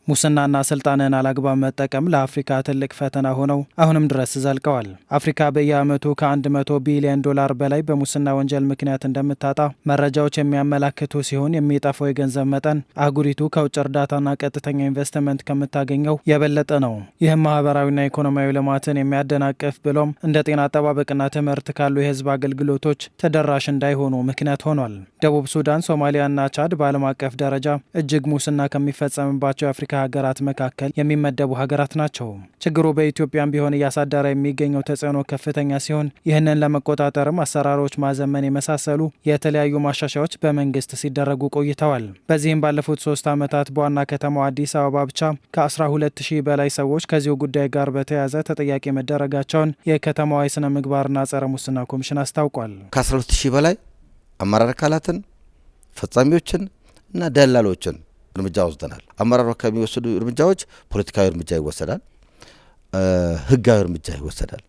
ሙስናና ስልጣንን አላግባብ መጠቀም ለአፍሪካ ትልቅ ፈተና ሆነው አሁንም ድረስ ዘልቀዋል። አፍሪካ በየዓመቱ ከ100 ቢሊዮን ዶላር በላይ በሙስና ወንጀል ምክንያት እንደምታጣ መረጃዎች የሚያመላክቱ ሲሆን የሚጠፋው የገንዘብ መጠን አህጉሪቱ ከውጭ እርዳታና ቀጥተኛ ኢንቨስትመንት ከምታገኘው የበለጠ ነው። ይህም ማህበራዊና ኢኮኖሚያዊ ልማትን የሚያደናቅፍ ብሎም እንደ ጤና አጠባበቅና ትምህርት ካሉ የህዝብ አገልግሎቶች ተደራሽ እንዳይሆኑ ምክንያት ሆኗል። ደቡብ ሱዳን፣ ሶማሊያና ቻድ በዓለም አቀፍ ደረጃ እጅግ ሙስና ከሚፈጸምባቸው የአፍሪካ ሀገራት መካከል የሚመደቡ ሀገራት ናቸው። ችግሩ በኢትዮጵያም ቢሆን እያሳደረ የሚገኘው ተጽዕኖ ከፍተኛ ሲሆን ይህንን ለመቆጣጠርም አሰራሮች ማዘመን የመሳሰሉ የተለያዩ ማሻሻያዎች በመንግስት ሲደረጉ ቆይተዋል። በዚህም ባለፉት 3 ዓመታት በዋና ከተማው አዲስ አበባ ብቻ ከ12,000 በላይ ሰዎች ከዚሁ ጉዳይ ጋር በተያያዘ ተጠያቂ መደረጋቸውን የከተማዋ የስነ ምግባርና ጸረ ሙስና ኮሚሽን አስታውቋል። ከ12,000 በላይ አመራር አካላትን፣ ፈጻሚዎችን እና ደላሎችን እርምጃ ወስደናል። አመራሩ ከሚወስዱ እርምጃዎች ፖለቲካዊ እርምጃ ይወሰዳል፣ ህጋዊ እርምጃ ይወሰዳል።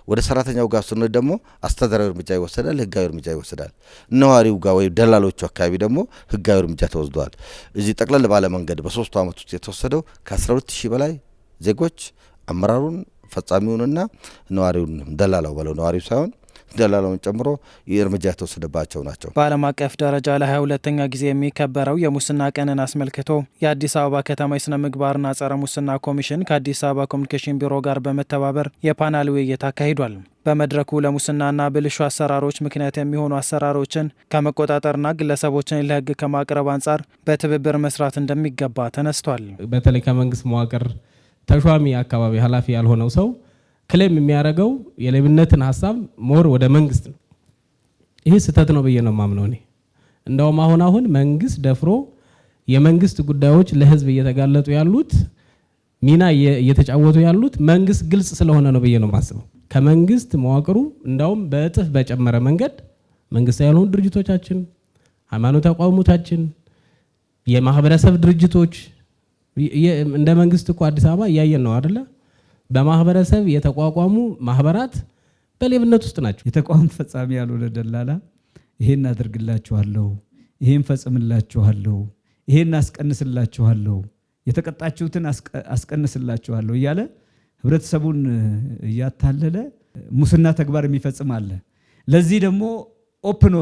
ወደ ሰራተኛው ጋር ስንል ደግሞ አስተዳደራዊ እርምጃ ይወሰዳል፣ ህጋዊ እርምጃ ይወሰዳል። ነዋሪው ጋር ወይ ደላሎቹ አካባቢ ደግሞ ህጋዊ እርምጃ ተወስዷል። እዚህ ጠቅለል ባለ መንገድ በ3 ዓመት ውስጥ የተወሰደው ከ12,000 በላይ ዜጎች አመራሩን፣ ፈጻሚውንና ነዋሪውን ደላላው ባለው ነዋሪው ሳይሆን ደላላውን ጨምሮ የእርምጃ የተወሰደባቸው ናቸው። በዓለም አቀፍ ደረጃ ለ22ኛ ጊዜ የሚከበረው የሙስና ቀንን አስመልክቶ የአዲስ አበባ ከተማ የስነ ምግባርና ጸረ ሙስና ኮሚሽን ከአዲስ አበባ ኮሚኒኬሽን ቢሮ ጋር በመተባበር የፓናል ውይይት አካሂዷል። በመድረኩ ለሙስናና ብልሹ አሰራሮች ምክንያት የሚሆኑ አሰራሮችን ከመቆጣጠርና ግለሰቦችን ለህግ ከማቅረብ አንጻር በትብብር መስራት እንደሚገባ ተነስቷል። በተለይ ከመንግስት መዋቅር ተሿሚ አካባቢ ኃላፊ ያልሆነው ሰው ክሌም የሚያደርገው የሌብነትን ሀሳብ ሞር ወደ መንግስት ነው። ይህ ስህተት ነው ብዬ ነው የማምነው እኔ። እንደውም አሁን መንግስት ደፍሮ የመንግስት ጉዳዮች ለህዝብ እየተጋለጡ ያሉት ሚና እየተጫወቱ ያሉት መንግስት ግልጽ ስለሆነ ነው ብዬ ነው የማስበው። ከመንግስት መዋቅሩ እንደውም በእጥፍ በጨመረ መንገድ መንግስት ያልሆኑ ድርጅቶቻችን፣ ሃይማኖት ተቋሞቻችን፣ የማህበረሰብ ድርጅቶች እንደ መንግስት እኮ አዲስ አበባ እያየን ነው አይደለ? በማህበረሰብ የተቋቋሙ ማህበራት በሌብነት ውስጥ ናቸው። የተቋም ፈጻሚ ያልሆነ ደላላ ይሄን አድርግላችኋለሁ፣ ይሄን ፈጽምላችኋለሁ፣ ይሄን አስቀንስላችኋለሁ፣ የተቀጣችሁትን አስቀንስላችኋለሁ እያለ ህብረተሰቡን እያታለለ ሙስና ተግባር የሚፈጽም አለ። ለዚህ ደግሞ ኦፕን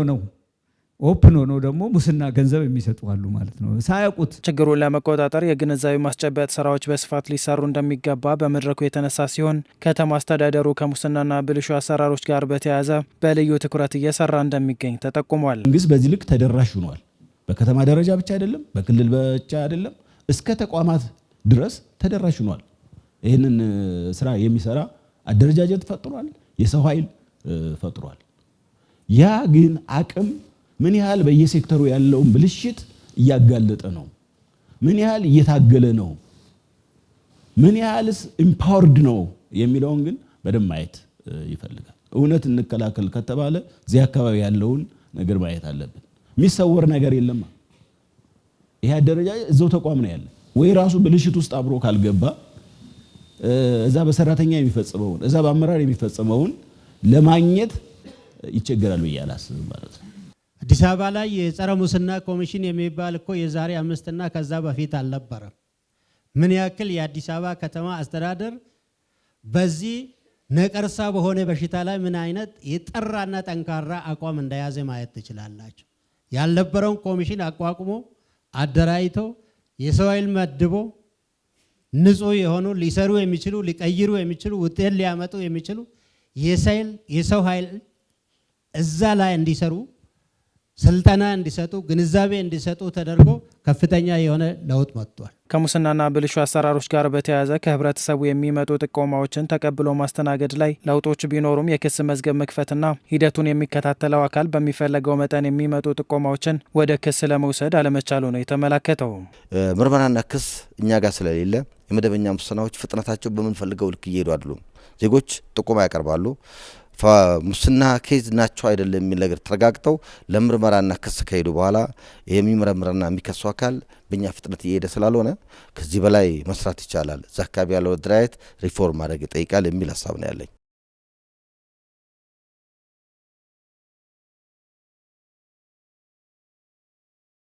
ሆኖ ደግሞ ሙስና ገንዘብ የሚሰጡ አሉ ማለት ነው ሳያውቁት። ችግሩን ለመቆጣጠር የግንዛቤ ማስጨበጥ ስራዎች በስፋት ሊሰሩ እንደሚገባ በመድረኩ የተነሳ ሲሆን ከተማ አስተዳደሩ ከሙስናና ብልሹ አሰራሮች ጋር በተያያዘ በልዩ ትኩረት እየሰራ እንደሚገኝ ተጠቁሟል። መንግስት በዚህ ልክ ተደራሽ ሆኗል። በከተማ ደረጃ ብቻ አይደለም፣ በክልል ብቻ አይደለም፣ እስከ ተቋማት ድረስ ተደራሽ ሆኗል። ይህንን ስራ የሚሰራ አደረጃጀት ፈጥሯል፣ የሰው ኃይል ፈጥሯል። ያ ግን አቅም ምን ያህል በየሴክተሩ ያለውን ብልሽት እያጋለጠ ነው? ምን ያህል እየታገለ ነው? ምን ያህልስ ኢምፓወርድ ነው የሚለውን ግን በደንብ ማየት ይፈልጋል። እውነት እንከላከል ከተባለ እዚህ አካባቢ ያለውን ነገር ማየት አለብን። የሚሰወር ነገር የለም። ይሄ አደረጃጀት እዛው ተቋም ነው ያለ ወይ ራሱ ብልሽት ውስጥ አብሮ ካልገባ እዛ በሰራተኛ የሚፈጽመውን እዛ በአመራር የሚፈጽመውን ለማግኘት ይቸገራል ብዬ አላስብም ማለት ነው። አዲስ አበባ ላይ የጸረ ሙስና ኮሚሽን የሚባል እኮ የዛሬ 5 እና ከዛ በፊት አልነበረም። ምን ያክል የአዲስ አበባ ከተማ አስተዳደር በዚህ ነቀርሳ በሆነ በሽታ ላይ ምን አይነት የጠራና ጠንካራ አቋም እንደያዘ ማየት ትችላላችሁ። ያልነበረውን ኮሚሽን አቋቁሞ አደራጅቶ የሰው ኃይል መድቦ ንጹህ የሆኑ ሊሰሩ የሚችሉ ሊቀይሩ የሚችሉ ውጤት ሊያመጡ የሚችሉ የሰው ኃይል እዛ ላይ እንዲሰሩ ስልጠና እንዲሰጡ ግንዛቤ እንዲሰጡ ተደርጎ ከፍተኛ የሆነ ለውጥ መጥቷል። ከሙስናና ብልሹ አሰራሮች ጋር በተያያዘ ከህብረተሰቡ የሚመጡ ጥቆማዎችን ተቀብሎ ማስተናገድ ላይ ለውጦች ቢኖሩም የክስ መዝገብ መክፈትና ሂደቱን የሚከታተለው አካል በሚፈለገው መጠን የሚመጡ ጥቆማዎችን ወደ ክስ ለመውሰድ አለመቻሉ ነው የተመላከተው። ምርመራና ክስ እኛ ጋር ስለሌለ የመደበኛ ሙስናዎች ፍጥነታቸው በምንፈልገው ልክ እየሄዱ አይደሉም። ዜጎች ጥቆማ ያቀርባሉ። ሙስና ኬዝ ናቸው አይደለም የሚል ነገር ተረጋግጠው ለምርመራና ክስ ከሄዱ በኋላ የሚመረምርና የሚከሱ አካል በእኛ ፍጥነት እየሄደ ስላልሆነ ከዚህ በላይ መስራት ይቻላል። እዛ አካባቢ ያለው ድራይት ሪፎርም ማድረግ ይጠይቃል የሚል ሀሳብ ነው ያለኝ።